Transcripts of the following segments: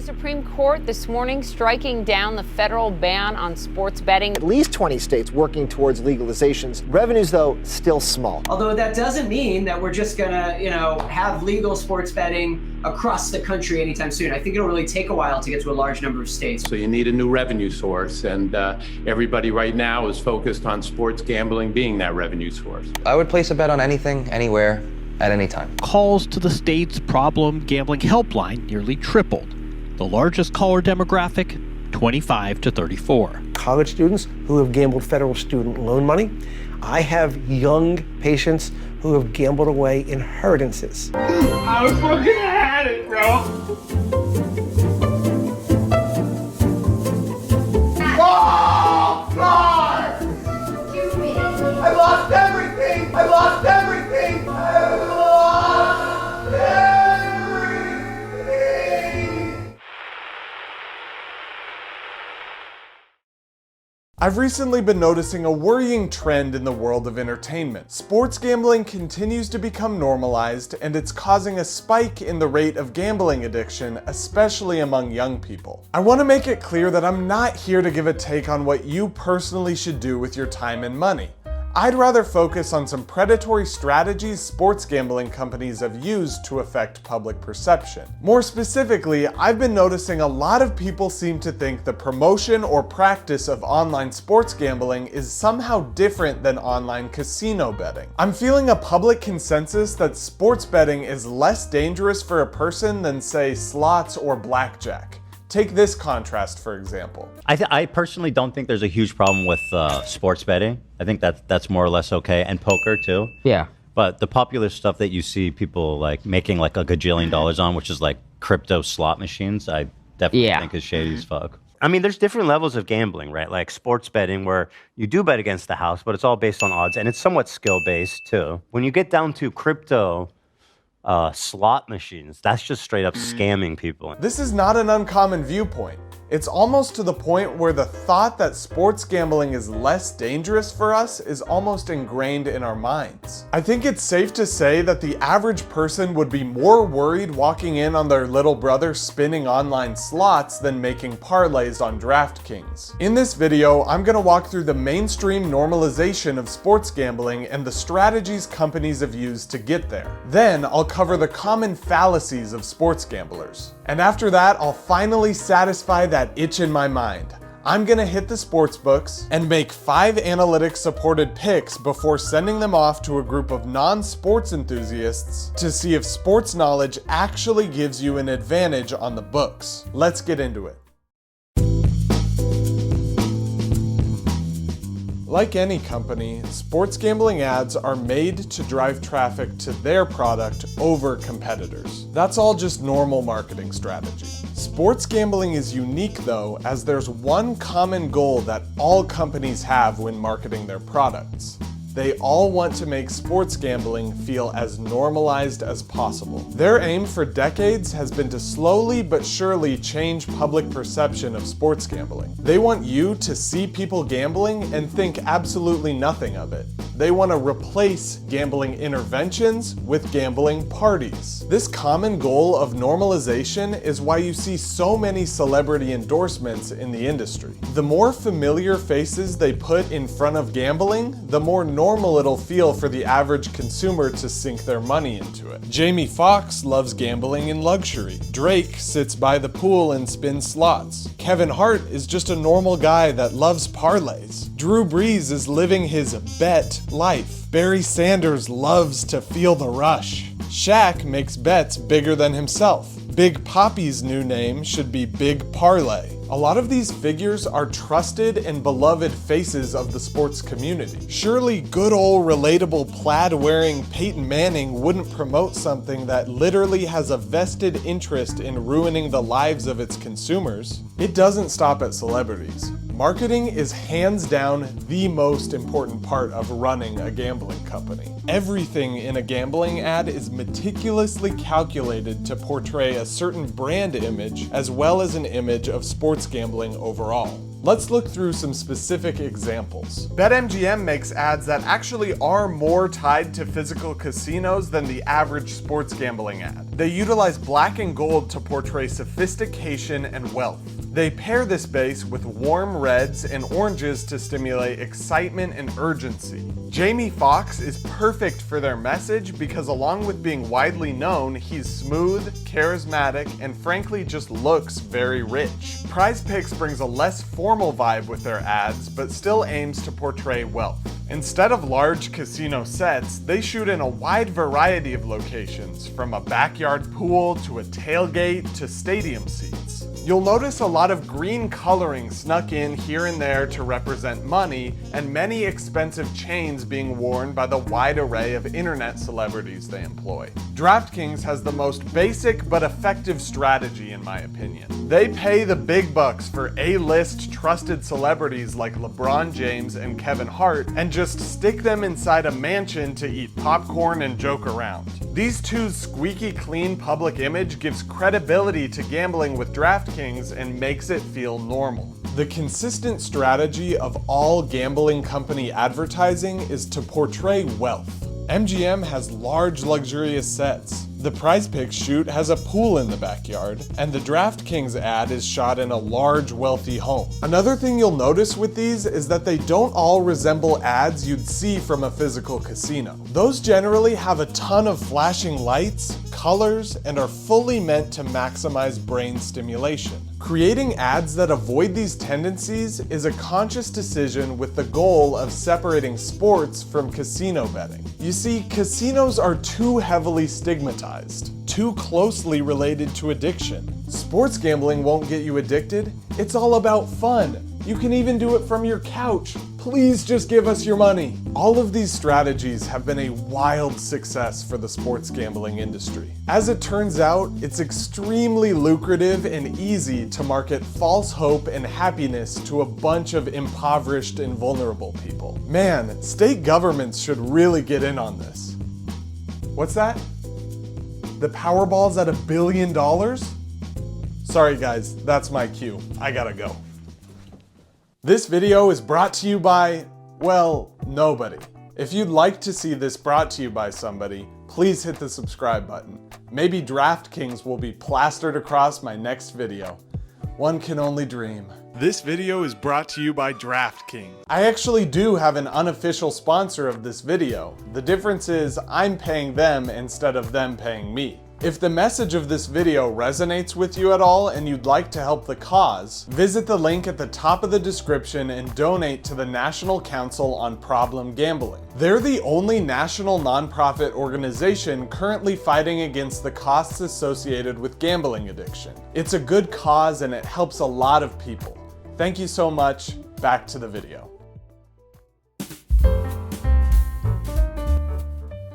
Supreme Court this morning striking down the federal ban on sports betting. At least 20 states working towards legalizations. Revenues, though, still small. Although that doesn't mean that we're just gonna, have legal sports betting across the country anytime soon. I think it'll really take a while to get to a large number of states. So you need a new revenue source, and everybody right now is focused on sports gambling being that revenue source. I would place a bet on anything, anywhere, at any time. Calls to the state's problem gambling helpline nearly tripled. The largest caller demographic, 25 to 34. College students who have gambled federal student loan money. I have young patients who have gambled away inheritances. I fucking had it, bro. Oh, God! I lost everything! I lost everything! I lost everything! I've recently been noticing a worrying trend in the world of entertainment. Sports gambling continues to become normalized, and it's causing a spike in the rate of gambling addiction, especially among young people. I want to make it clear that I'm not here to give a take on what you personally should do with your time and money. I'd rather focus on some predatory strategies sports gambling companies have used to affect public perception. More specifically, I've been noticing a lot of people seem to think the promotion or practice of online sports gambling is somehow different than online casino betting. I'm feeling a public consensus that sports betting is less dangerous for a person than, say, slots or blackjack. Take this contrast, for example. I personally don't think there's a huge problem with sports betting. I think that's more or less okay, and poker too. Yeah. But the popular stuff that you see people like making like a gajillion dollars on, which is like crypto slot machines, I definitely think is shady as fuck. I mean, there's different levels of gambling, right? Like sports betting where you do bet against the house, but it's all based on odds, and it's somewhat skill-based too. When you get down to crypto slot machines, that's just straight up scamming people. This is not an uncommon viewpoint. It's almost to the point where the thought that sports gambling is less dangerous for us is almost ingrained in our minds. I think it's safe to say that the average person would be more worried walking in on their little brother spinning online slots than making parlays on DraftKings. In this video, I'm gonna walk through the mainstream normalization of sports gambling and the strategies companies have used to get there. Then I'll cover the common fallacies of sports gamblers. And after that, I'll finally satisfy that itch in my mind. I'm gonna hit the sports books and make 5 analytics supported picks before sending them off to a group of non-sports enthusiasts to see if sports knowledge actually gives you an advantage on the books. Let's get into it. Like any company, sports gambling ads are made to drive traffic to their product over competitors. That's all just normal marketing strategy. Sports gambling is unique though, as there's one common goal that all companies have when marketing their products. They all want to make sports gambling feel as normalized as possible. Their aim for decades has been to slowly but surely change public perception of sports gambling. They want you to see people gambling and think absolutely nothing of it. They want to replace gambling interventions with gambling parties. This common goal of normalization is why you see so many celebrity endorsements in the industry. The more familiar faces they put in front of gambling, the more normal it'll feel for the average consumer to sink their money into it. Jamie Foxx loves gambling in luxury. Drake sits by the pool and spins slots. Kevin Hart is just a normal guy that loves parlays. Drew Brees is living his bet life. Barry Sanders loves to feel the rush. Shaq makes bets bigger than himself. Big Papi's new name should be Big Parlay. A lot of these figures are trusted and beloved faces of the sports community. Surely good old relatable plaid-wearing Peyton Manning wouldn't promote something that literally has a vested interest in ruining the lives of its consumers. It doesn't stop at celebrities. Marketing is hands down the most important part of running a gambling company. Everything in a gambling ad is meticulously calculated to portray a certain brand image as well as an image of sports gambling overall. Let's look through some specific examples. BetMGM makes ads that actually are more tied to physical casinos than the average sports gambling ad. They utilize black and gold to portray sophistication and wealth. They pair this base with warm reds and oranges to stimulate excitement and urgency. Jamie Foxx is perfect for their message because along with being widely known, he's smooth, charismatic, and frankly just looks very rich. PrizePicks brings a less formal vibe with their ads, but still aims to portray wealth. Instead of large casino sets, they shoot in a wide variety of locations, from a backyard pool to a tailgate to stadium seats. You'll notice a lot of green coloring snuck in here and there to represent money, and many expensive chains being worn by the wide array of internet celebrities they employ. DraftKings has the most basic but effective strategy in my opinion. They pay the big bucks for A-list trusted celebrities like LeBron James and Kevin Hart and just stick them inside a mansion to eat popcorn and joke around. These two's squeaky clean public image gives credibility to gambling with DraftKings and makes it feel normal. The consistent strategy of all gambling company advertising is to portray wealth. MGM has large luxurious sets. The PrizePicks shoot has a pool in the backyard, and the DraftKings ad is shot in a large, wealthy home. Another thing you'll notice with these is that they don't all resemble ads you'd see from a physical casino. Those generally have a ton of flashing lights, colors, and are fully meant to maximize brain stimulation. Creating ads that avoid these tendencies is a conscious decision with the goal of separating sports from casino betting. You see, casinos are too heavily stigmatized, too closely related to addiction. Sports gambling won't get you addicted. It's all about fun. You can even do it from your couch. Please just give us your money. All of these strategies have been a wild success for the sports gambling industry. As it turns out, it's extremely lucrative and easy to market false hope and happiness to a bunch of impoverished and vulnerable people. Man, state governments should really get in on this. What's that? The Powerball's at $1 billion? Sorry guys, that's my cue. I gotta go. This video is brought to you by, well, nobody. If you'd like to see this brought to you by somebody, please hit the subscribe button. Maybe DraftKings will be plastered across my next video. One can only dream. This video is brought to you by DraftKings. I actually do have an unofficial sponsor of this video. The difference is I'm paying them instead of them paying me. If the message of this video resonates with you at all and you'd like to help the cause, visit the link at the top of the description and donate to the National Council on Problem Gambling. They're the only national nonprofit organization currently fighting against the costs associated with gambling addiction. It's a good cause and it helps a lot of people. Thank you so much. Back to the video.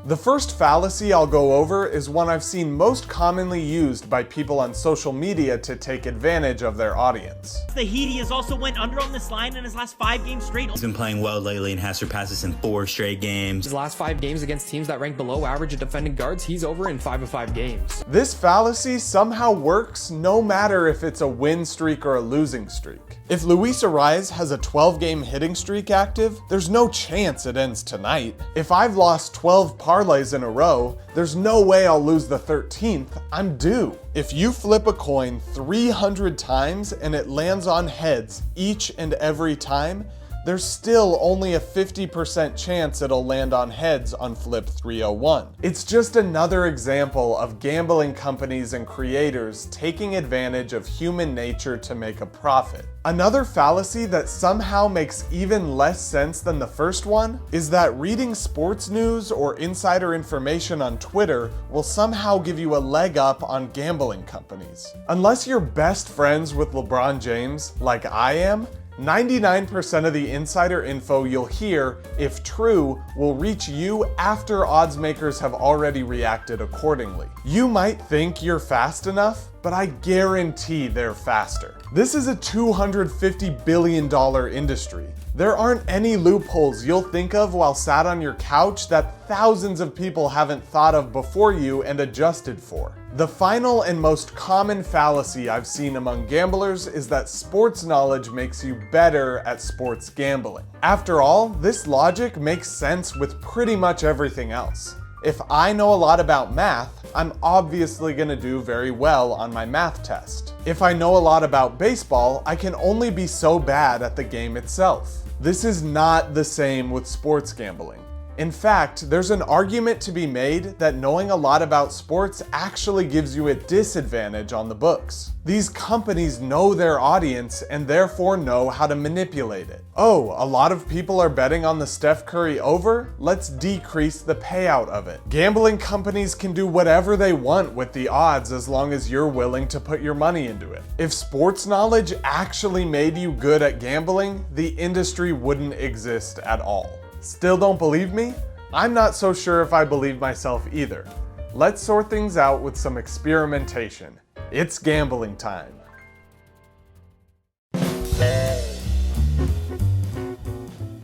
The first fallacy I'll go over is one I've seen most commonly used by people on social media to take advantage of their audience. The Heat has also went under on this line in his last 5 games straight. He's been playing well lately and has surpassed us in 4 straight games. His last 5 games against teams that rank below average at defending guards, he's over in 5 of 5 games. This fallacy somehow works no matter if it's a win streak or a losing streak. If Luis Ariz has a 12-game hitting streak active, there's no chance it ends tonight. If I've lost 12 parlays in a row, there's no way I'll lose the 13th. I'm due. If you flip a coin 300 times and it lands on heads each and every time, there's still only a 50% chance it'll land on heads on flip 301. It's just another example of gambling companies and creators taking advantage of human nature to make a profit. Another fallacy that somehow makes even less sense than the first one is that reading sports news or insider information on Twitter will somehow give you a leg up on gambling companies. Unless you're best friends with LeBron James, like I am, 99% of the insider info you'll hear, if true, will reach you after odds makers have already reacted accordingly. You might think you're fast enough, but I guarantee they're faster. This is a $250 billion industry. There aren't any loopholes you'll think of while sat on your couch that thousands of people haven't thought of before you and adjusted for. The final and most common fallacy I've seen among gamblers is that sports knowledge makes you better at sports gambling. After all, this logic makes sense with pretty much everything else. If I know a lot about math, I'm obviously going to do very well on my math test. If I know a lot about baseball, I can only be so bad at the game itself. This is not the same with sports gambling. In fact, there's an argument to be made that knowing a lot about sports actually gives you a disadvantage on the books. These companies know their audience and therefore know how to manipulate it. Oh, a lot of people are betting on the Steph Curry over? Let's decrease the payout of it. Gambling companies can do whatever they want with the odds as long as you're willing to put your money into it. If sports knowledge actually made you good at gambling, the industry wouldn't exist at all. Still don't believe me? I'm not so sure if I believe myself either. Let's sort things out with some experimentation. It's gambling time.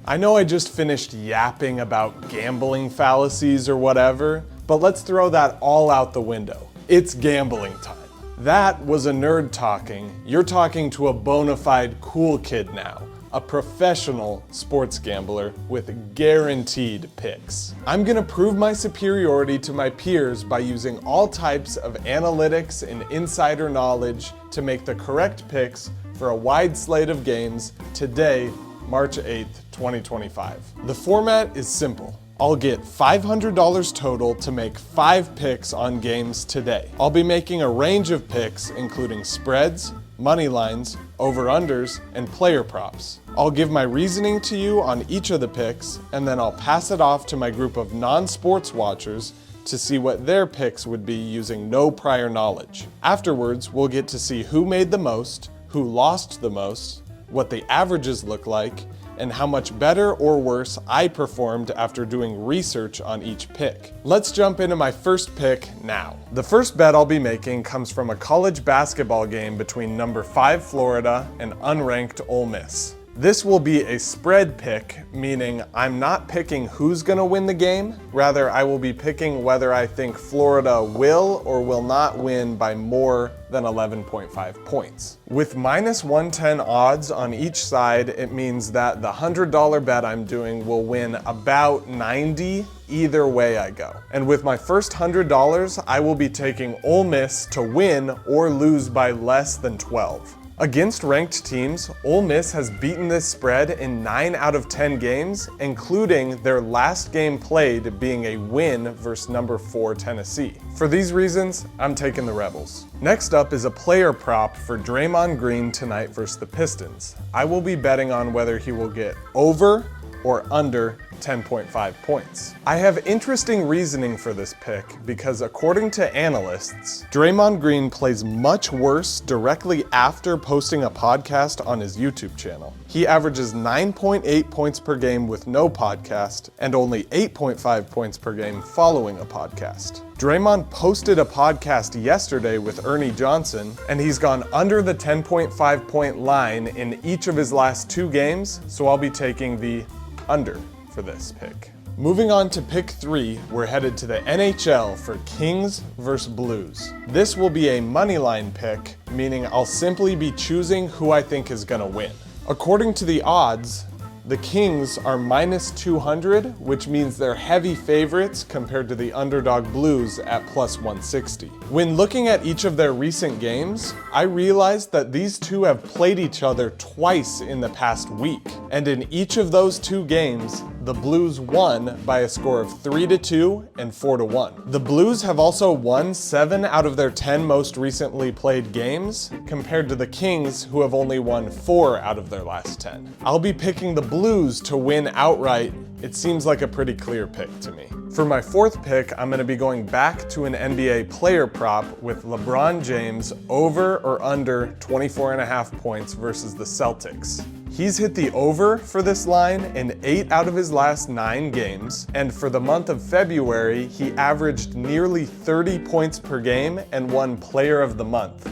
I know I just finished yapping about gambling fallacies or whatever, but let's throw that all out the window. It's gambling time. That was a nerd talking. You're talking to a bona fide cool kid now. A professional sports gambler with guaranteed picks. I'm gonna prove my superiority to my peers by using all types of analytics and insider knowledge to make the correct picks for a wide slate of games today, March 8th, 2025. The format is simple. I'll get $500 total to make 5 picks on games today. I'll be making a range of picks including spreads, money lines, over-unders, and player props. I'll give my reasoning to you on each of the picks, and then I'll pass it off to my group of non-sports watchers to see what their picks would be using no prior knowledge. Afterwards, we'll get to see who made the most, who lost the most, what the averages look like, and how much better or worse I performed after doing research on each pick. Let's jump into my first pick now. The first bet I'll be making comes from a college basketball game between number 5 Florida and unranked Ole Miss. This will be a spread pick, meaning I'm not picking who's gonna win the game, rather I will be picking whether I think Florida will or will not win by more than 11.5 points. With minus 110 odds on each side, it means that the $100 bet I'm doing will win about 90 either way I go. And with my first $100, I will be taking Ole Miss to win or lose by less than 12. Against ranked teams, Ole Miss has beaten this spread in 9 out of 10 games, including their last game played being a win versus number 4 Tennessee. For these reasons, I'm taking the Rebels. Next up is a player prop for Draymond Green tonight versus the Pistons. I will be betting on whether he will get over or under 10.5 points. I have interesting reasoning for this pick because according to analysts, Draymond Green plays much worse directly after posting a podcast on his YouTube channel. He averages 9.8 points per game with no podcast and only 8.5 points per game following a podcast. Draymond posted a podcast yesterday with Ernie Johnson, and he's gone under the 10.5 point line in each of his last 2 games, so I'll be taking the under for this pick. Moving on to pick 3, we're headed to the NHL for Kings vs. Blues. This will be a moneyline pick, meaning I'll simply be choosing who I think is gonna win. According to the odds, the Kings are minus 200, which means they're heavy favorites compared to the underdog Blues at plus 160. When looking at each of their recent games, I realized that these two have played each other twice in the past week. And in each of those 2 games, the Blues won by a score of 3-2 and 4-1. The Blues have also won 7 out of their 10 most recently played games, compared to the Kings, who have only won 4 out of their last 10. I'll be picking the Blues to win outright. It seems like a pretty clear pick to me. For my fourth pick, I'm going to be going back to an NBA player prop with LeBron James over or under 24.5 points versus the Celtics. He's hit the over for this line in 8 out of his last 9 games, and for the month of February, he averaged nearly 30 points per game and won Player of the Month.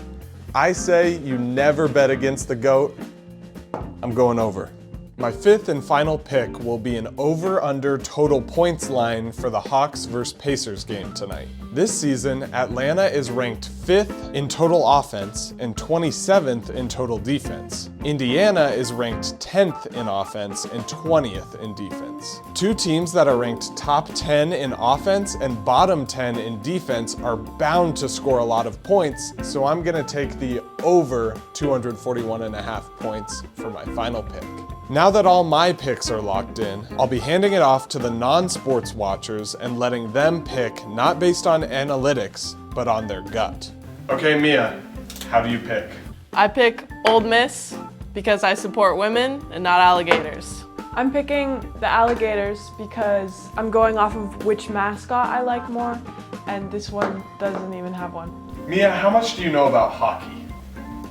I say you never bet against the GOAT. I'm going over. My fifth and final pick will be an over-under total points line for the Hawks vs. Pacers game tonight. This season, Atlanta is ranked 5th in total offense and 27th in total defense. Indiana is ranked 10th in offense and 20th in defense. Two teams that are ranked top 10 in offense and bottom 10 in defense are bound to score a lot of points, so I'm gonna take the over 241.5 points for my final pick. Now that all my picks are locked in, I'll be handing it off to the non-sports watchers and letting them pick not based on analytics, but on their gut. Okay, Mia, how do you pick? I pick Old Miss because I support women and not alligators. I'm picking the alligators because I'm going off of which mascot I like more, and this one doesn't even have one. Mia, how much do you know about hockey?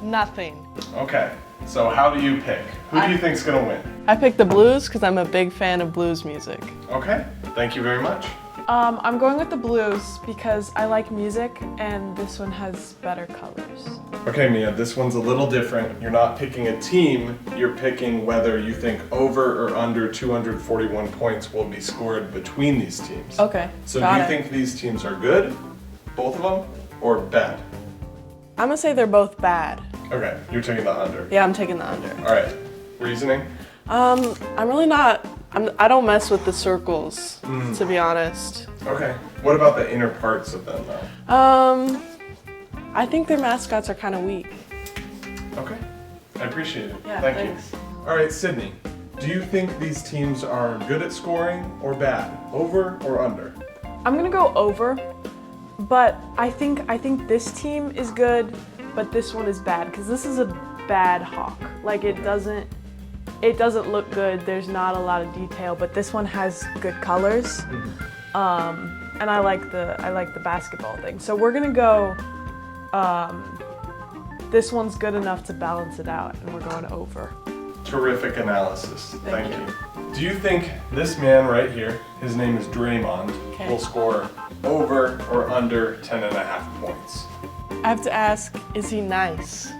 Nothing. Okay, so how do you pick? Who do you think's gonna win? I picked the Blues because I'm a big fan of blues music. Okay, thank you very much. I'm going with the Blues because I like music and this one has better colors. Okay, Mia, this one's a little different. You're not picking a team, you're picking whether you think over or under 241 points will be scored between these teams. Okay, So do you think these teams are good, both of them, or bad? I'm gonna say they're both bad. Okay, you're taking the under. Yeah, I'm taking the under. All right, reasoning? I'm really not, I don't mess with the circles, to be honest. Okay, what about the inner parts of them though? I think their mascots are kind of weak. Okay, I appreciate it. Yeah, Thank thanks. you. All right, Sydney, do you think these teams are good at scoring or bad? Over or under? I'm gonna go over, but I think this team is good, but this one is bad because this is a bad Hawk. Like it doesn't look good. There's not a lot of detail, but this one has good colors, and I like the basketball thing. So we're gonna go. This one's good enough to balance it out, and we're going over. Terrific analysis. Thank you. Do you think this man right here, his name is Draymond, will score over or under 10.5 points? I have to ask, is he nice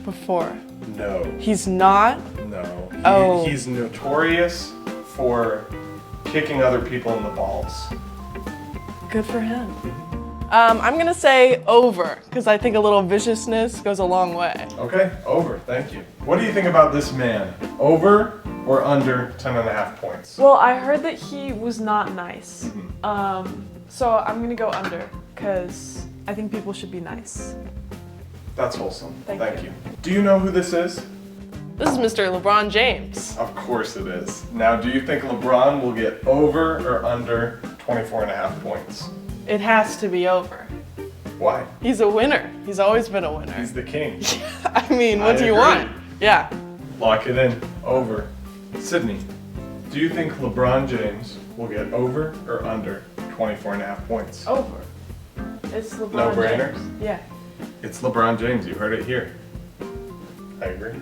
before? No. He's not? No. He's notorious for kicking other people in the balls. Good for him. I'm gonna say over, because I think a little viciousness goes a long way. Okay, over, thank you. What do you think about this man? Over or under 10.5 points? Well, I heard that he was not nice, so I'm gonna go under because I think people should be nice. That's wholesome. Thank you. Do you know who this is? This is Mr. LeBron James. Of course it is. Now, do you think LeBron will get over or under 24.5 points? It has to be over. Why? He's a winner. He's always been a winner. He's the king. I mean, what I do you agree. want? Yeah. Lock it in. Over. Sydney, do you think LeBron James will get over or under 24.5 points? Over. It's LeBron No brainer? James. Yeah. It's LeBron James. You heard it here. I agree.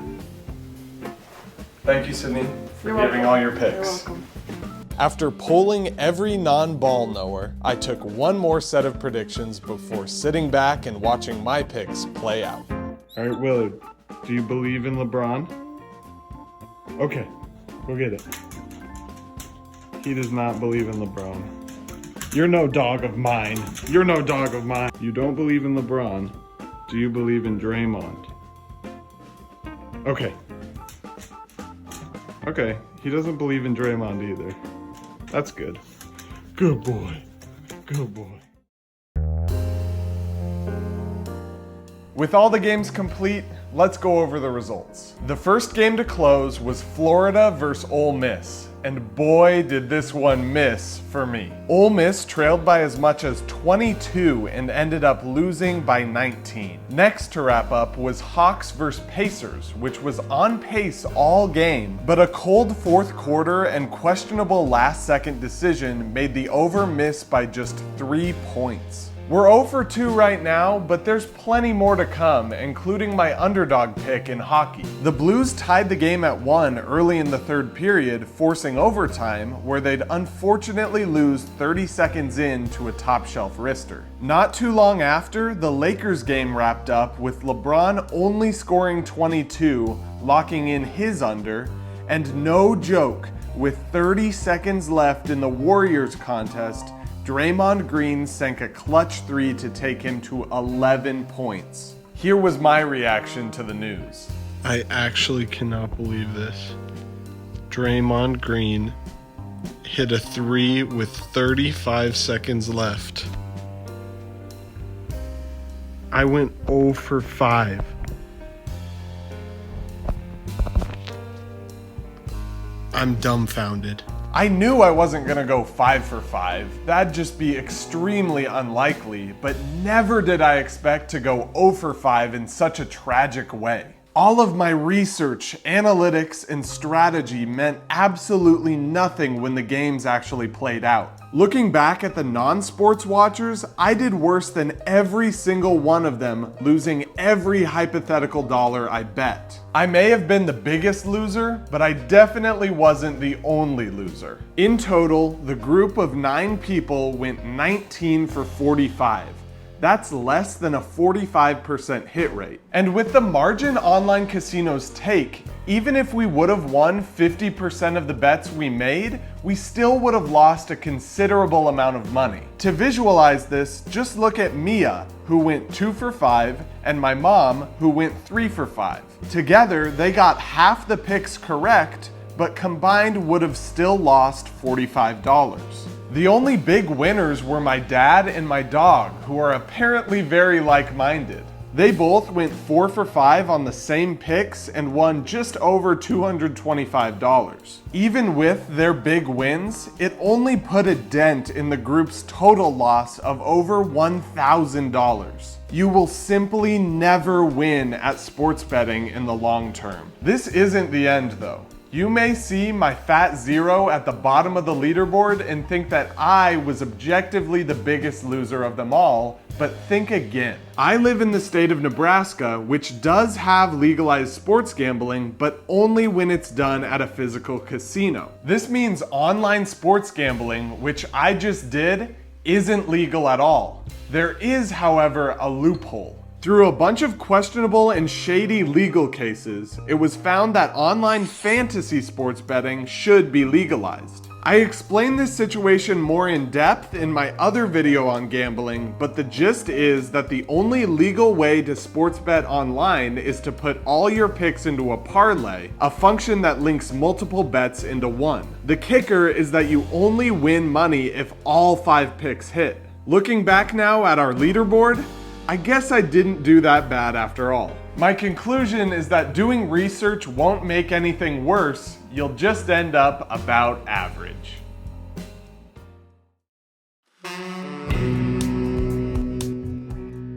Thank you, Sydney, for You're giving welcome. all your picks. You're welcome. After polling every non-ball knower, I took one more set of predictions before sitting back and watching my picks play out. All right, Willard, do you believe in LeBron? Okay, go get it. He does not believe in LeBron. You're no dog of mine. You're no dog of mine. You don't believe in LeBron. Do you believe in Draymond? Okay. Okay, he doesn't believe in Draymond either. That's good. Good boy. Good boy. With all the games complete, let's go over the results. The first game to close was Florida versus Ole Miss, and boy did this one miss for me. Ole Miss trailed by as much as 22 and ended up losing by 19. Next to wrap up was Hawks versus Pacers, which was on pace all game, but a cold fourth quarter and questionable last second decision made the over miss by just 3 points. We're 0 for 2 right now, but there's plenty more to come, including my underdog pick in hockey. The Blues tied the game at 1 early in the third period, forcing overtime, where they'd unfortunately lose 30 seconds in to a top-shelf wrister. Not too long after, the Lakers game wrapped up with LeBron only scoring 22, locking in his under, and no joke, with 30 seconds left in the Warriors contest, Draymond Green sank a clutch 3 to take him to 11 points. Here was my reaction to the news. I actually cannot believe this. Draymond Green hit a 3 with 35 seconds left. I went 0 for 5. I'm dumbfounded. I knew I wasn't gonna go 5 for 5. That'd just be extremely unlikely, but never did I expect to go 0 for 5 in such a tragic way. All of my research, analytics, and strategy meant absolutely nothing when the games actually played out. Looking back at the non-sports watchers, I did worse than every single one of them, losing every hypothetical dollar I bet. I may have been the biggest loser, but I definitely wasn't the only loser. In total, the group of 9 people went 19 for 45. That's less than a 45% hit rate. And with the margin online casinos take, even if we would have won 50% of the bets we made, we still would have lost a considerable amount of money. To visualize this, just look at Mia, who went 2 for 5, and my mom, who went 3 for 5. Together, they got half the picks correct, but combined would have still lost $45. The only big winners were my dad and my dog, who are apparently very like-minded. They both went 4 for 5 on the same picks and won just over $225. Even with their big wins, it only put a dent in the group's total loss of over $1,000. You will simply never win at sports betting in the long term. This isn't the end though. You may see my fat 0 at the bottom of the leaderboard and think that I was objectively the biggest loser of them all, but think again. I live in the state of Nebraska, which does have legalized sports gambling, but only when it's done at a physical casino. This means online sports gambling, which I just did, isn't legal at all. There is, however, a loophole. Through a bunch of questionable and shady legal cases, it was found that online fantasy sports betting should be legalized. I explained this situation more in depth in my other video on gambling, but the gist is that the only legal way to sports bet online is to put all your picks into a parlay, a function that links multiple bets into one. The kicker is that you only win money if all 5 picks hit. Looking back now at our leaderboard, I guess I didn't do that bad after all. My conclusion is that doing research won't make anything worse, you'll just end up about average.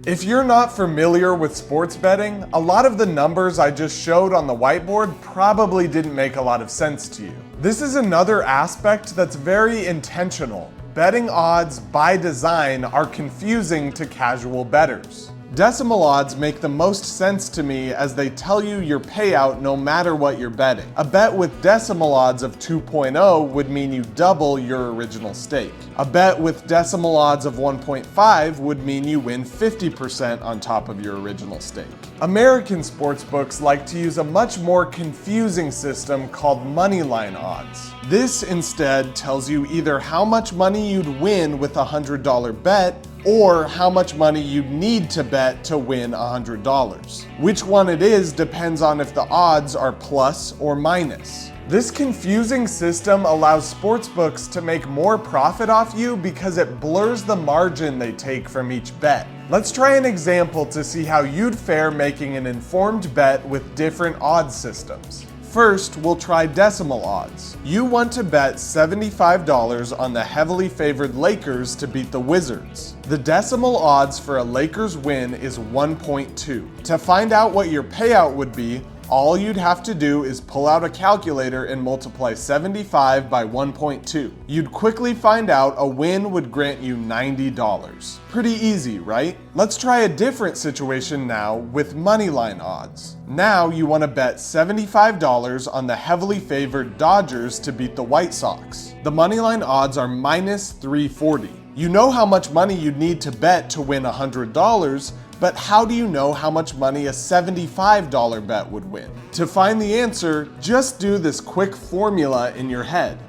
If you're not familiar with sports betting, a lot of the numbers I just showed on the whiteboard probably didn't make a lot of sense to you. This is another aspect that's very intentional. Betting odds, by design, are confusing to casual bettors. Decimal odds make the most sense to me as they tell you your payout no matter what you're betting. A bet with decimal odds of 2.0 would mean you double your original stake. A bet with decimal odds of 1.5 would mean you win 50% on top of your original stake. American sportsbooks like to use a much more confusing system called moneyline odds. This instead tells you either how much money you'd win with a $100 bet or how much money you'd need to bet to win $100. Which one it is depends on if the odds are plus or minus. This confusing system allows sportsbooks to make more profit off you because it blurs the margin they take from each bet. Let's try an example to see how you'd fare making an informed bet with different odds systems. First, we'll try decimal odds. You want to bet $75 on the heavily favored Lakers to beat the Wizards. The decimal odds for a Lakers win is 1.2. To find out what your payout would be, all you'd have to do is pull out a calculator and multiply 75 by 1.2. You'd quickly find out a win would grant you $90. Pretty easy, right? Let's try a different situation now with moneyline odds. Now you want to bet $75 on the heavily favored Dodgers to beat the White Sox. The moneyline odds are minus 340. You know how much money you'd need to bet to win $100, but how do you know how much money a $75 bet would win? To find the answer, just do this quick formula in your head.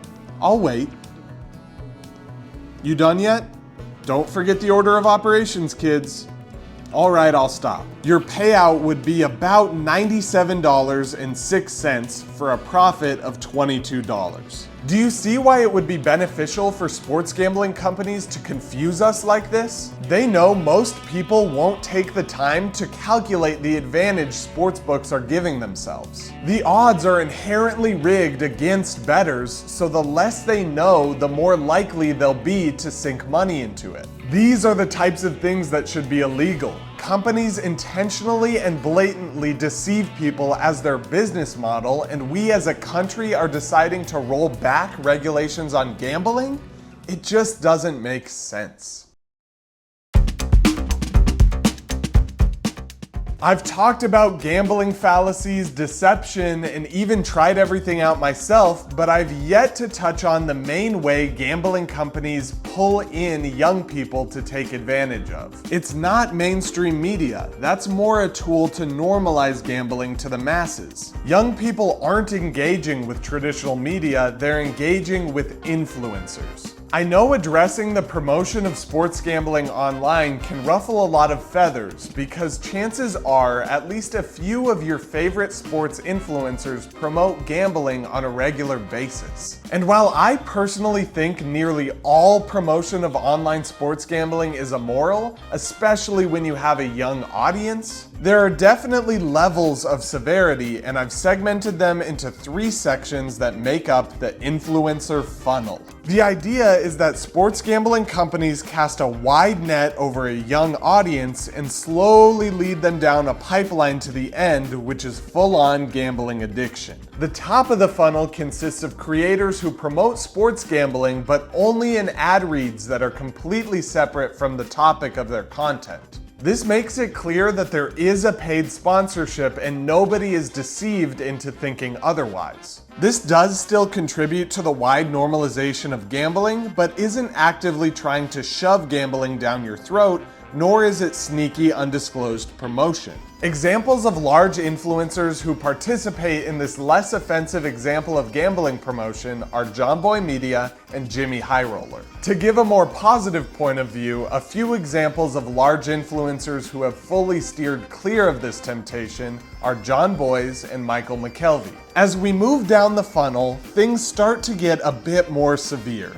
I'll wait. You done yet? Don't forget the order of operations, kids. All right, I'll stop. Your payout would be about $97.06 for a profit of $22. Do you see why it would be beneficial for sports gambling companies to confuse us like this? They know most people won't take the time to calculate the advantage sportsbooks are giving themselves. The odds are inherently rigged against bettors, so the less they know, the more likely they'll be to sink money into it. These are the types of things that should be illegal. Companies intentionally and blatantly deceive people as their business model, and we as a country are deciding to roll back regulations on gambling? It just doesn't make sense. I've talked about gambling fallacies, deception, and even tried everything out myself, but I've yet to touch on the main way gambling companies pull in young people to take advantage of. It's not mainstream media. That's more a tool to normalize gambling to the masses. Young people aren't engaging with traditional media, they're engaging with influencers. I know addressing the promotion of sports gambling online can ruffle a lot of feathers because chances are at least a few of your favorite sports influencers promote gambling on a regular basis. And while I personally think nearly all promotion of online sports gambling is immoral, especially when you have a young audience, there are definitely levels of severity, and I've segmented them into 3 sections that make up the influencer funnel. The idea is that sports gambling companies cast a wide net over a young audience and slowly lead them down a pipeline to the end, which is full-on gambling addiction. The top of the funnel consists of creators who promote sports gambling, but only in ad reads that are completely separate from the topic of their content. This makes it clear that there is a paid sponsorship and nobody is deceived into thinking otherwise. This does still contribute to the wide normalization of gambling, but isn't actively trying to shove gambling down your throat, nor is it sneaky, undisclosed promotion. Examples of large influencers who participate in this less offensive example of gambling promotion are John Boy Media and Jimmy High Roller. To give a more positive point of view, a few examples of large influencers who have fully steered clear of this temptation are John Boys and Michael McKelvey. As we move down the funnel, things start to get a bit more severe.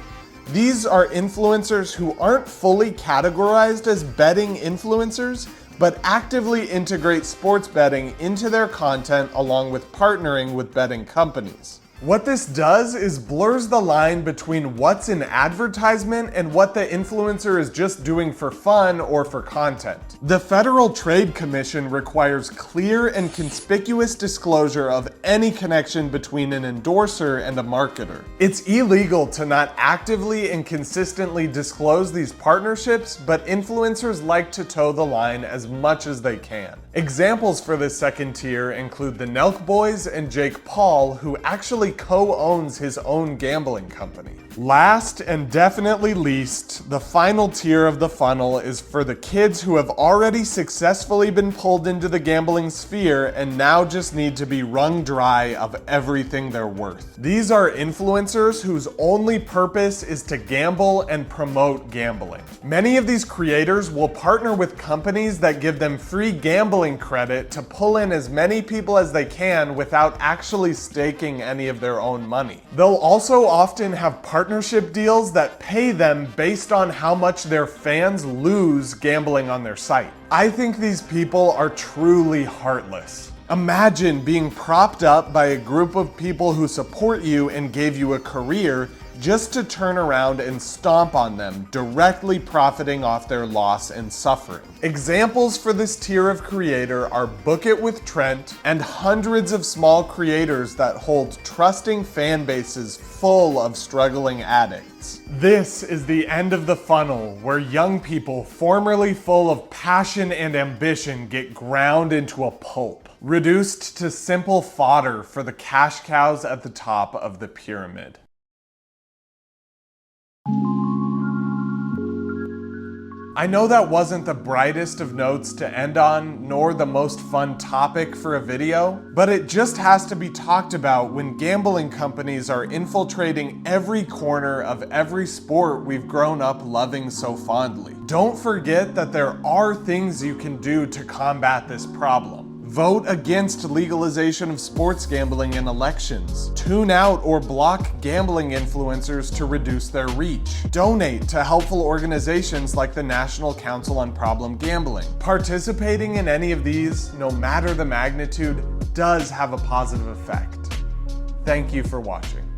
These are influencers who aren't fully categorized as betting influencers, but actively integrate sports betting into their content along with partnering with betting companies. What this does is blurs the line between what's an advertisement and what the influencer is just doing for fun or for content. The Federal Trade Commission requires clear and conspicuous disclosure of any connection between an endorser and a marketer. It's illegal to not actively and consistently disclose these partnerships, but influencers like to toe the line as much as they can. Examples for this second tier include the Nelk Boys and Jake Paul, who actually co-owns his own gambling company. Last and definitely least, the final tier of the funnel is for the kids who have already successfully been pulled into the gambling sphere and now just need to be wrung dry of everything they're worth. These are influencers whose only purpose is to gamble and promote gambling. Many of these creators will partner with companies that give them free gambling credit to pull in as many people as they can without actually staking any of of their own money. They'll also often have partnership deals that pay them based on how much their fans lose gambling on their site. I think these people are truly heartless. Imagine being propped up by a group of people who support you and gave you a career just to turn around and stomp on them, directly profiting off their loss and suffering. Examples for this tier of creator are Book It with Trent and hundreds of small creators that hold trusting fan bases full of struggling addicts. This is the end of the funnel where young people formerly full of passion and ambition get ground into a pulp, reduced to simple fodder for the cash cows at the top of the pyramid. I know that wasn't the brightest of notes to end on, nor the most fun topic for a video, but it just has to be talked about when gambling companies are infiltrating every corner of every sport we've grown up loving so fondly. Don't forget that there are things you can do to combat this problem. Vote against legalization of sports gambling in elections. Tune out or block gambling influencers to reduce their reach. Donate to helpful organizations like the National Council on Problem Gambling. Participating in any of these, no matter the magnitude, does have a positive effect. Thank you for watching.